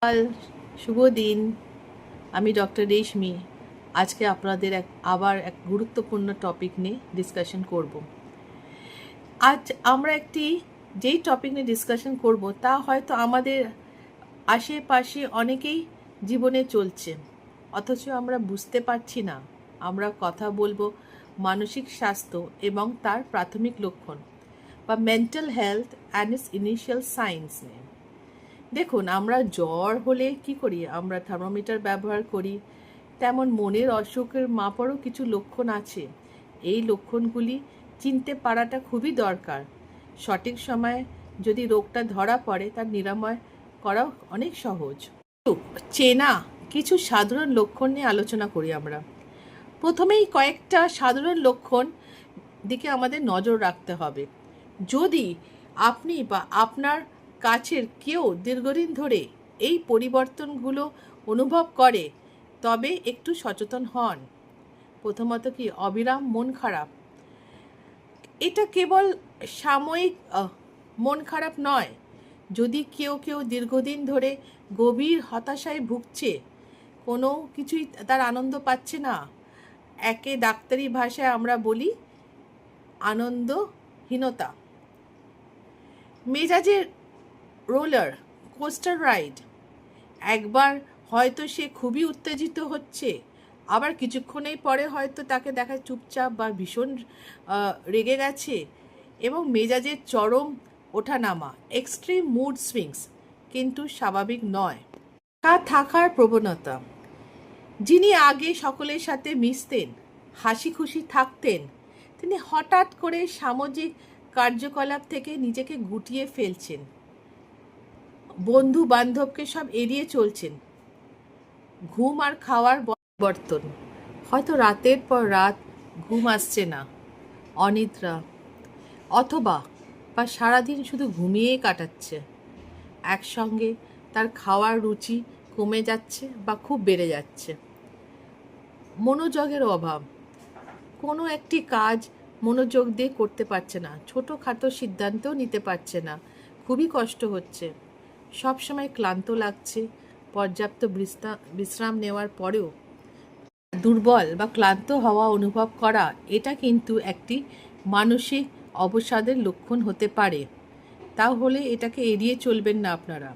সকাল, শুভ দিন। আমি ডক্টর রেশমি। আজকে আপনাদের আবার এক গুরুত্বপূর্ণ টপিক নিয়ে ডিসকাশন করব। আজ আমরা যেই টপিক নিয়ে ডিসকাশন করব তা হয়তো আমাদের আশেপাশে অনেকেই জীবনে চলছে, অথচ আমরা বুঝতে পারছি না। আমরা কথা বলবো মানসিক স্বাস্থ্য এবং তার প্রাথমিক লক্ষণ বা mental health and it's initial science নিয়ে। দেখুন, আমরা জ্বর হলে কি করি? আমরা থার্মোমিটার ব্যবহার করি। তেমন মনের অসুখের মাপারও কিছু লক্ষণ আছে। এই লক্ষণগুলি চিনতে পারাটা খুবই দরকার। সঠিক সময়ে যদি রোগটা ধরা পড়ে তার নিরাময় করা অনেক সহজ। চেনা কিছু সাধারণ লক্ষণ নিয়ে আলোচনা করি আমরা। প্রথমেই কয়েকটা সাধারণ লক্ষণ দিকে আমাদের নজর রাখতে হবে। যদি আপনি বা আপনার কাছের কেউ দীর্ঘদিন ধরে এই পরিবর্তনগুলো অনুভব করে তবে একটু সচেতন হন। প্রথমত কি? অবিরাম মন খারাপ। এটা কেবল সাময়িক মন খারাপ নয়। যদি কেউ দীর্ঘদিন ধরে গভীর হতাশায় ভুগছে, কোনো কিছুই তার আনন্দ পাচ্ছে না, একে ডাক্তারি ভাষায় আমরা বলি আনন্দহীনতা। মেজাজের রোলার কোস্টার রাইড। একবার হয়তো সে খুবই উত্তেজিত হচ্ছে, আবার কিছুক্ষণেই পরে হয়তো তাকে দেখা চুপচাপ বা ভীষণ রেগে গেছে, এবং মেজাজের চরম ওঠানামা, এক্সট্রিম মুড সুইংস, কিন্তু স্বাভাবিক নয়। থাকার প্রবণতা। যিনি আগে সকলের সাথে মিশতেন, হাসি খুশি থাকতেন, তিনি হঠাৎ করে সামাজিক কার্যকলাপ থেকে নিজেকে গুটিয়ে ফেলছেন। বন্ধু বান্ধবকে সব এড়িয়ে চলছেন। ঘুম আর খাওয়ার পরিবর্তন। হয়তো রাতের পর রাত ঘুম আসছে না, অনিদ্রা, অথবা বা সারাদিন শুধু ঘুমিয়েই কাটাচ্ছে। একসঙ্গে তার খাওয়ার রুচি কমে যাচ্ছে বা খুব বেড়ে যাচ্ছে। মনোযোগের অভাব। কোনো একটি কাজ মনোযোগ দিয়ে করতে পারছে না, ছোটোখাটো সিদ্ধান্তও নিতে পারছে না, খুবই কষ্ট হচ্ছে। সবসময় ক্লান্ত লাগছে। পর্যাপ্ত বিশ্রাম নেওয়ার পরেও দুর্বল বা ক্লান্ত হওয়া অনুভব করা, এটা কিন্তু একটি মানসিক অবসাদের লক্ষণ হতে পারে। তাহলে এটাকে এড়িয়ে চলবেন না আপনারা।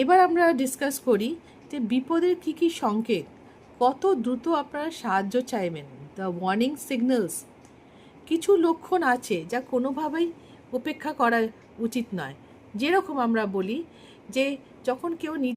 এবার আমরা ডিসকাস করি যে বিপদের কী কী সংকেত, কত দ্রুত আপনারা সাহায্য চাইবেন, দ্য ওয়ার্নিং সিগন্যালস। কিছু লক্ষণ আছে যা কোনোভাবেই উপেক্ষা করা উচিত নয়। যেরকম আমরা বলি যে যখন কেউ